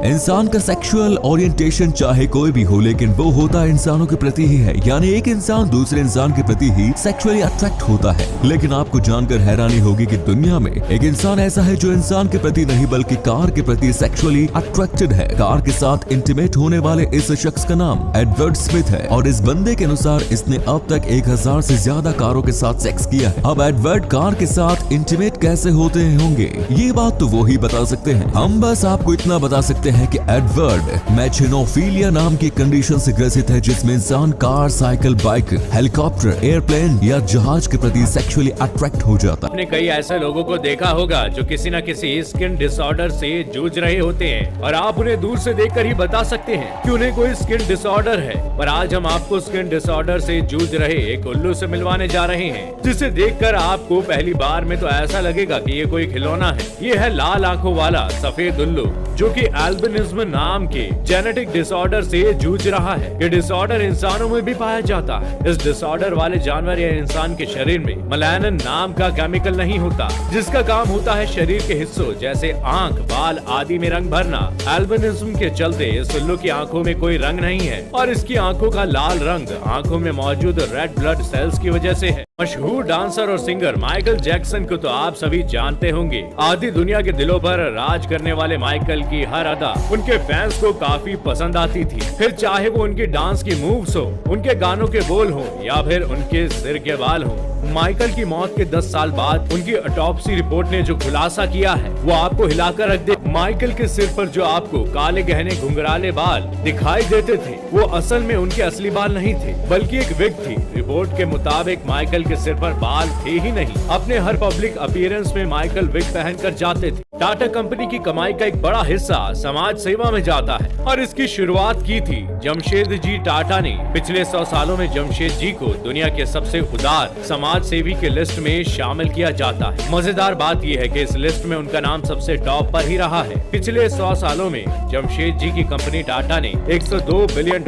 इंसान का sexual orientation चाहे कोई भी हो, लेकिन वो होता है इंसानों के प्रति ही है। यानी एक इंसान दूसरे इंसान के प्रति ही सेक्सुअली अट्रैक्ट होता है। लेकिन आपको जानकर हैरानी होगी कि दुनिया में एक इंसान ऐसा है जो इंसान के प्रति नहीं बल्कि कार के प्रति सेक्सुअली अट्रैक्टेड है। कार के साथ इंटीमेट होने वाले इस शख्स का नाम एडवर्ड स्मिथ है और इस बंदे के अनुसार इसने अब तक 1000 से ज्यादा कारों के साथ सेक्स किया है। अब एडवर्ड कार के साथ इंटीमेट कैसे होते होंगे ये बात तो वो ही बता सकते हैं। हम बस आपको इतना बता सकते हैं कि एडवर्ड मैचेनोफिलिया नाम की कंडीशन से ग्रसित है, जिसमें इंसान car, cycle, bike, helicopter, airplane या जहाज के प्रति सेक्सुअली अट्रैक्ट हो जाता है। आपने कई ऐसे लोगों को देखा होगा जो किसी न किसी स्किन डिसऑर्डर से जूझ रहे होते हैं और आप उन्हें दूर से देखकर ही बता सकते हैं कि उन्हें कोई स्किन डिसऑर्डर है। पर आज हम आपको स्किन डिसऑर्डर से जूझ रहे एक उल्लू से मिलवाने जा रहे हैं, जिसे देखकर आपको पहली बार में तो ऐसा लगेगा कि ये कोई खिलौना है। ये है लाल आंखों वाला सफेद उल्लू, जो कि एल्बिनिज्म नाम के जेनेटिक डिसऑर्डर से जूझ रहा है। ये डिसऑर्डर इंसानों में भी पाया जाता है। इस डिसऑर्डर वाले जानवर या इंसान के शरीर में मेलानिन नाम का केमिकल नहीं होता, जिसका काम होता है शरीर के हिस्सों जैसे आंख, बाल आदि में रंग भरना। एल्बिनिज्म के चलते इस उल्लू की आंखों में कोई रंग नहीं है और इसकी आंखों का लाल रंग आंखों में मौजूद रेड ब्लड सेल्स की वजह से है। मशहूर डांसर और सिंगर माइकल जैक्सन को तो आप सभी जानते होंगे। आधी दुनिया के दिलों पर राज करने वाले माइकल की हर अदा उनके फैंस को काफी पसंद आती थी। फिर चाहे वो उनकी डांस की मूव्स हो, उनके गानों के बोल हो या फिर उनके सिर के बाल हो। माइकल की मौत के 10 साल बाद उनकी ऑटोप्सी रिपोर्ट ने जो खुलासा किया है वो आपको हिलाकर रख दे। माइकल के सिर पर जो आपको काले गहने घुंघराले बाल दिखाई देते थे वो असल में उनके असली बाल नहीं थे, बल्कि एक विग थी। रिपोर्ट के मुताबिक माइकल के सिर पर बाल थे ही नहीं। अपने हर पब्लिक अपीयरेंस में माइकल विग पहनकर जाते थे। टाटा कंपनी की कमाई का एक बड़ा हिस्सा समाज सेवा में जाता है और इसकी शुरुआत की थी जमशेद जी टाटा ने। पिछले 100 सालों में जमशेद जी को दुनिया के सबसे उदार समाज सेवी के लिस्ट में शामिल किया जाता है। मजेदार बात यह है कि इस लिस्ट में उनका नाम सबसे टॉप पर ही रहा है। पिछले 100 सालों में जमशेद जी की कंपनी टाटा ने $102 बिलियन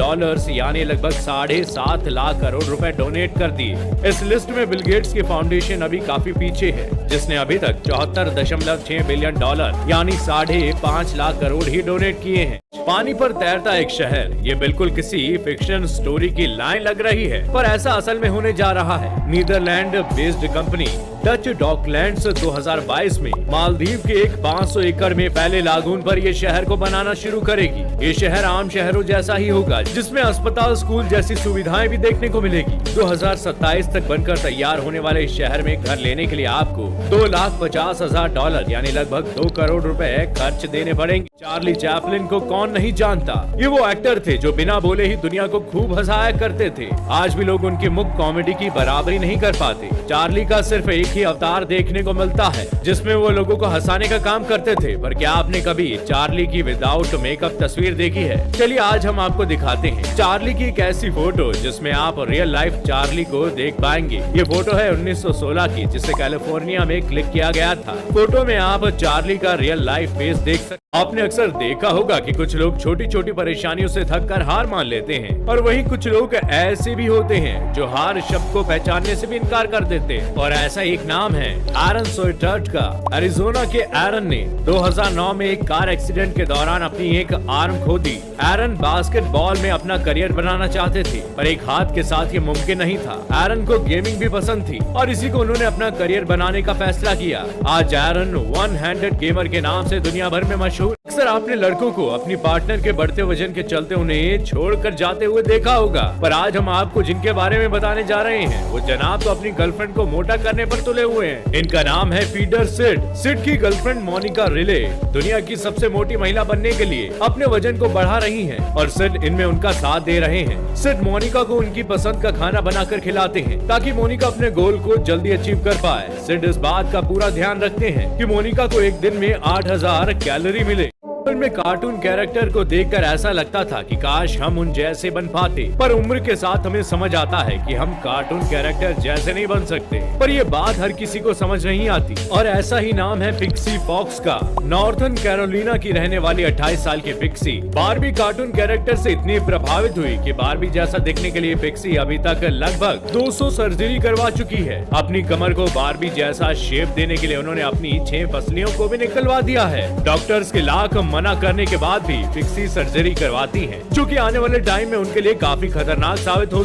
यानी लगभग 7.5 लाख करोड़ रुपए डोनेट कर दिए। इस लिस्ट में बिल गेट्स की फाउंडेशन अभी काफी पीछे है, जिसने अभी तक $74.6 बिलियन यानी 5.5 लाख करोड़ ही डोनेट किए हैं। पानी पर तैरता एक शहर, ये बिल्कुल किसी फिक्शन स्टोरी की लाइन लग रही है, पर ऐसा असल में होने जा रहा है। Netherland based company Dutch Docklands 2022 में मालदीव के एक 500 एकड़ में फैले लागून पर ये शहर को बनाना शुरू करेगी। ये शहर आम शहरों जैसा ही होगा, जिसमें अस्पताल, स्कूल जैसी सुविधाएं भी देखने को मिलेगी। 2027 तक बनकर तैयार होने वाले इस शहर में घर लेने के लिए आपको $2,50,000 यानी लगभग 2 करोड़ रुपए खर्च देने पड़ेंगे। चार्ली चैपलिन को कौन नहीं जानता। ये वो एक्टर थे जो बिना बोले ही दुनिया को खूब हंसाया करते थे। आज भी लोग उनकी मुख्य कॉमेडी की बराबरी नहीं कर पाते। चार्ली का सिर्फ एक ही अवतार देखने को मिलता है जिसमें वो लोगों को हंसाने का काम करते थे। पर क्या आपने कभी चार्ली की विदाउट मेकअप तस्वीर देखी है? चलिए आज हम आपको दिखाते हैं चार्ली की एक ऐसी फोटो जिसमें आप रियल लाइफ चार्ली को देख पाएंगे। ये फोटो है 1916 की, जिसे कैलिफोर्निया में क्लिक किया गया था। फोटो में आप चार्ली का रियल लाइफ फेस देख सकते। आपने अक्सर देखा होगा कि कुछ लोग छोटी छोटी परेशानियों से थक कर हार मान लेते हैं और वहीं कुछ लोग ऐसे भी होते हैं जो हार शब्द को पहचानने से भी इनकार कर देते हैं। और ऐसा एक नाम है एरन सोइटर्ट का। एरिजोना के एरन ने 2009 में एक कार एक्सीडेंट के दौरान अपनी एक आर्म खो दी। एरन बास्केटबॉल में अपना करियर बनाना चाहते थे, पर एक हाथ के साथ ये मुमकिन नहीं था। एरन को गेमिंग भी पसंद थी और इसी को उन्होंने अपना करियर बनाने का फैसला किया। आज एरन वन हैंडेड गेमर के नाम से दुनिया भर में मशहूर। अक्सर आपने लड़कों को अपनी पार्टनर के बढ़ते वजन के चलते उन्हें छोड़कर जाते हुए देखा होगा, पर आज हम आपको जिनके बारे में बताने जा रहे हैं वो जनाब तो अपनी गर्लफ्रेंड को मोटा करने पर तुले हुए हैं। इनका नाम है पीटर सिड। सिड की गर्लफ्रेंड मोनिका रिले दुनिया की सबसे मोटी महिला बनने के लिए अपने वजन को बढ़ा रही है और सिड इनमें उनका साथ दे रहे हैं। सिड मोनिका को उनकी पसंद का खाना बनाकर खिलाते हैं ताकि मोनिका अपने गोल को जल्दी अचीव कर पाए। सिड इस बात का पूरा ध्यान रखते हैं कि मोनिका को एक दिन में 8000 कैलोरी मिले। में कार्टून कैरेक्टर को देखकर ऐसा लगता था कि काश हम उन जैसे बन पाते, पर उम्र के साथ हमें समझ आता है कि हम कार्टून कैरेक्टर जैसे नहीं बन सकते। पर ये बात हर किसी को समझ नहीं आती। और ऐसा ही नाम है पिक्सी फॉक्स का। नॉर्थन कैरोलिना की रहने वाली 28 साल की पिक्सी बारबी कार्टून कैरेक्टर से इतनी प्रभावित हुई कि बारबी जैसा दिखने के लिए पिक्सी अभी तक लगभग 200 सर्जरी करवा चुकी है। अपनी कमर को बारबी जैसा शेप देने के लिए उन्होंने अपनी 6 पसलियों को भी निकलवा दिया है। डॉक्टर्स के लाख मना करने के बाद भी पिक्सी सर्जरी करवाती हैं, जो कि आने वाले टाइम में उनके लिए काफी खतरनाक साबित हो